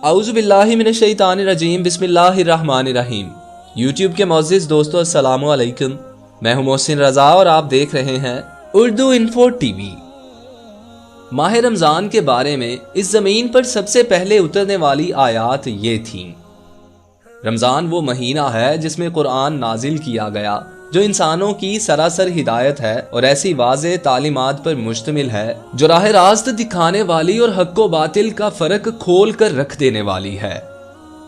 اعوذ باللہ من الشیطان الرجیم، بسم اللہ الرحمن الرحیم۔ یوٹیوب کے معزز دوستو السلام علیکم، میں ہوں محسن رضا اور آپ دیکھ رہے ہیں اردو انفو ٹی وی۔ ماہ رمضان کے بارے میں اس زمین پر سب سے پہلے اترنے والی آیات یہ تھیں۔ رمضان وہ مہینہ ہے جس میں قرآن نازل کیا گیا، جو انسانوں کی سراسر ہدایت ہے اور ایسی واضح تعلیمات پر مشتمل ہے جو راہ راست دکھانے والی اور حق و باطل کا فرق کھول کر رکھ دینے والی ہے۔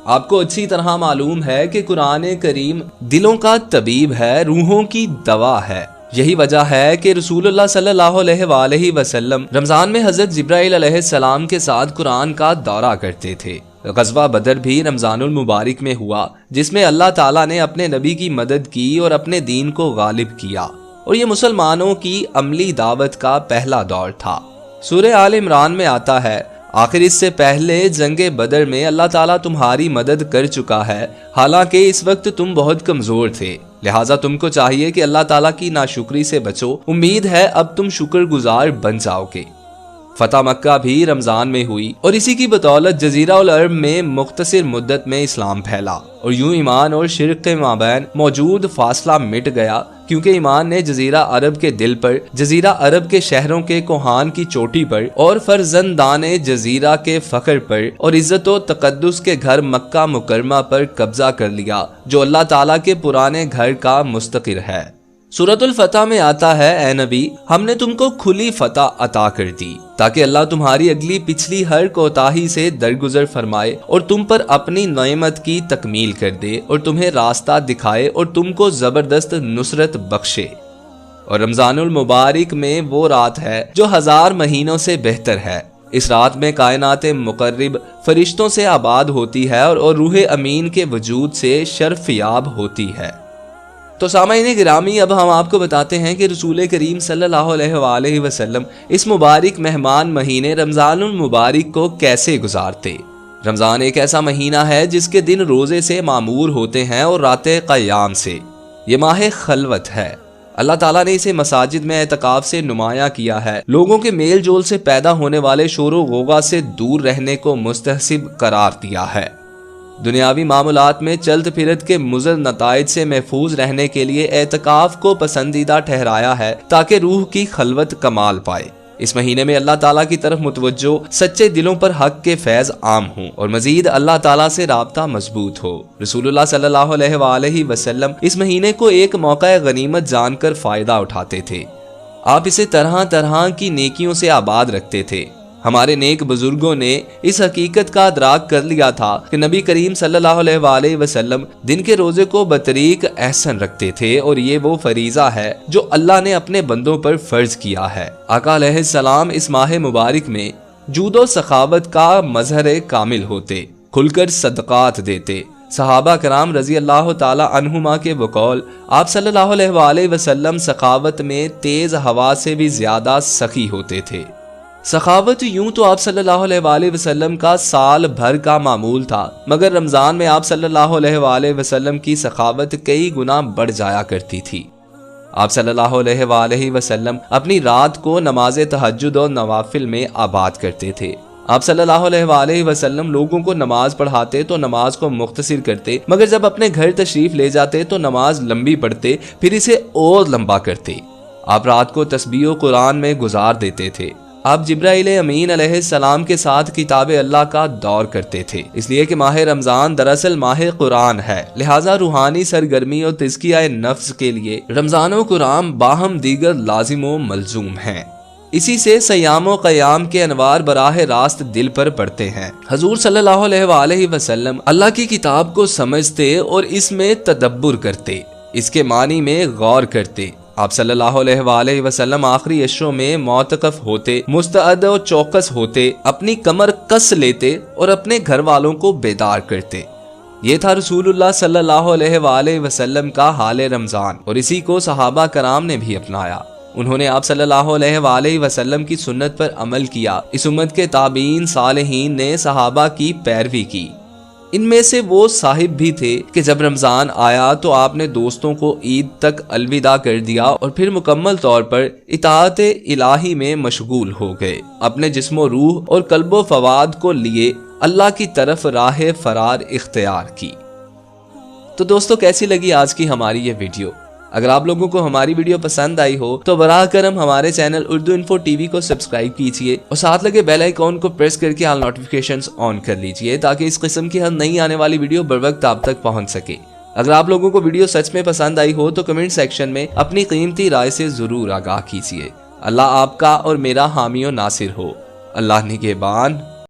آپ کو اچھی طرح معلوم ہے کہ قرآن کریم دلوں کا طبیب ہے، روحوں کی دوا ہے۔ یہی وجہ ہے کہ رسول اللہ صلی اللہ علیہ وآلہ وسلم رمضان میں حضرت جبرائیل علیہ السلام کے ساتھ قرآن کا دورہ کرتے تھے۔ غزوہ بدر بھی رمضان المبارک میں ہوا، جس میں اللہ تعالیٰ نے اپنے نبی کی مدد کی اور اپنے دین کو غالب کیا، اور یہ مسلمانوں کی عملی دعوت کا پہلا دور تھا۔ سورہ آل عمران میں آتا ہے، آخر اس سے پہلے جنگ بدر میں اللہ تعالیٰ تمہاری مدد کر چکا ہے، حالانکہ اس وقت تم بہت کمزور تھے، لہٰذا تم کو چاہیے کہ اللہ تعالیٰ کی ناشکری سے بچو، امید ہے اب تم شکر گزار بن جاؤ گے۔ فتح مکہ بھی رمضان میں ہوئی اور اسی کی بدولت جزیرہ العرب میں مختصر مدت میں اسلام پھیلا، اور یوں ایمان اور شرک کے مابین موجود فاصلہ مٹ گیا، کیونکہ ایمان نے جزیرہ عرب کے دل پر، جزیرہ عرب کے شہروں کے کوہان کی چوٹی پر اور فرزندان جزیرہ کے فخر پر اور عزت و تقدس کے گھر مکہ مکرمہ پر قبضہ کر لیا، جو اللہ تعالیٰ کے پرانے گھر کا مستقر ہے۔ سورۃ الفتح میں آتا ہے، اے نبی، ہم نے تم کو کھلی فتح عطا کر دی تاکہ اللہ تمہاری اگلی پچھلی ہر کوتاہی سے درگزر فرمائے اور تم پر اپنی نعمت کی تکمیل کر دے اور تمہیں راستہ دکھائے اور تم کو زبردست نصرت بخشے۔ اور رمضان المبارک میں وہ رات ہے جو 1000 مہینوں سے بہتر ہے۔ اس رات میں کائنات مقرب فرشتوں سے آباد ہوتی ہے اور روح امین کے وجود سے شرف یاب ہوتی ہے۔ تو سامعین گرامی، اب ہم آپ کو بتاتے ہیں کہ رسول کریم صلی اللہ علیہ وآلہ وسلم اس مبارک مہمان مہینے رمضان المبارک کو کیسے گزارتے۔ رمضان ایک ایسا مہینہ ہے جس کے دن روزے سے معمور ہوتے ہیں اور راتیں قیام سے۔ یہ ماہ خلوت ہے۔ اللہ تعالیٰ نے اسے مساجد میں اعتکاف سے نمایاں کیا ہے، لوگوں کے میل جول سے پیدا ہونے والے شور و غوغا سے دور رہنے کو مستحسب قرار دیا ہے۔ دنیاوی معاملات میں چلت پھرت کے مضر نتائج سے محفوظ رہنے کے لیے اعتکاف کو پسندیدہ ٹھہرایا ہے تاکہ روح کی خلوت کمال پائے۔ اس مہینے میں اللہ تعالیٰ کی طرف متوجہ سچے دلوں پر حق کے فیض عام ہوں اور مزید اللہ تعالیٰ سے رابطہ مضبوط ہو۔ رسول اللہ صلی اللہ علیہ وآلہ وسلم اس مہینے کو ایک موقع غنیمت جان کر فائدہ اٹھاتے تھے۔ آپ اسے طرح طرح کی نیکیوں سے آباد رکھتے تھے۔ ہمارے نیک بزرگوں نے اس حقیقت کا ادراک کر لیا تھا کہ نبی کریم صلی اللہ علیہ وآلہ وسلم دن کے روزے کو بطریق احسن رکھتے تھے، اور یہ وہ فریضہ ہے جو اللہ نے اپنے بندوں پر فرض کیا ہے۔ آقا علیہ السلام اس ماہ مبارک میں جود و سخاوت کا مظہر کامل ہوتے، کھل کر صدقات دیتے۔ صحابہ کرام رضی اللہ تعالی عنہما کے بقول، آپ صلی اللہ علیہ وآلہ وسلم سخاوت میں تیز ہوا سے بھی زیادہ سخی ہوتے تھے۔ سخاوت یوں تو آپ صلی اللہ علیہ وآلہ وسلم کا سال بھر کا معمول تھا، مگر رمضان میں آپ صلی اللہ علیہ وآلہ وسلم کی سخاوت کئی گنا بڑھ جایا کرتی تھی۔ آپ صلی اللہ علیہ وآلہ وسلم اپنی رات کو نماز تہجد اور نوافل میں آباد کرتے تھے۔ آپ صلی اللہ علیہ وآلہ وسلم لوگوں کو نماز پڑھاتے تو نماز کو مختصر کرتے، مگر جب اپنے گھر تشریف لے جاتے تو نماز لمبی پڑھتے، پھر اسے اور لمبا کرتے۔ آپ رات کو تسبیح و قرآن میں گزار دیتے تھے۔ آپ جبرائیل امین علیہ السلام کے ساتھ کتاب اللہ کا دور کرتے تھے، اس لیے کہ ماہ رمضان دراصل ماہ قرآن ہے، لہٰذا روحانی سرگرمی اور تزکیہ نفس کے لیے رمضان و قرآن باہم دیگر لازم و ملزوم ہیں۔ اسی سے سیام و قیام کے انوار براہ راست دل پر پڑتے ہیں۔ حضور صلی اللہ علیہ وآلہ وسلم اللہ کی کتاب کو سمجھتے اور اس میں تدبر کرتے، اس کے معنی میں غور کرتے۔ آپ صلی اللہ علیہ وآلہ وسلم آخری عشروں میں معتکف ہوتے، مستعد و چوکس ہوتے، اپنی کمر کس لیتے اور اپنے گھر والوں کو بیدار کرتے۔ یہ تھا رسول اللہ صلی اللہ علیہ وآلہ وسلم کا حال رمضان، اور اسی کو صحابہ کرام نے بھی اپنایا۔ انہوں نے آپ صلی اللہ علیہ وآلہ وسلم کی سنت پر عمل کیا۔ اس امت کے تابعین صالحین نے صحابہ کی پیروی کی۔ ان میں سے وہ صاحب بھی تھے کہ جب رمضان آیا تو آپ نے دوستوں کو عید تک الوداع کر دیا اور پھر مکمل طور پر اطاعت الہی میں مشغول ہو گئے۔ اپنے جسم و روح اور قلب و فواد کو لیے اللہ کی طرف راہ فرار اختیار کی۔ تو دوستو کیسی لگی آج کی ہماری یہ ویڈیو؟ اگر آپ لوگوں کو ہماری ویڈیو پسند آئی ہو تو براہ کرم ہمارے channel Urdu info T V کو سبسکرائب کیجئے اور ساتھ لگے بیل آئیکن کو پریس کر کے آل نوٹیفیکیشنز آن کر لیجئے تاکہ اس قسم کی ہر نئی آنے والی ویڈیو بر وقت آپ تک پہنچ سکے۔ اگر آپ لوگوں کو ویڈیو سچ میں پسند آئی ہو تو کمنٹ سیکشن میں اپنی قیمتی رائے سے ضرور آگاہ کیجئے۔ اللہ آپ کا اور میرا حامی و ناصر ہو۔ اللہ نگہبان۔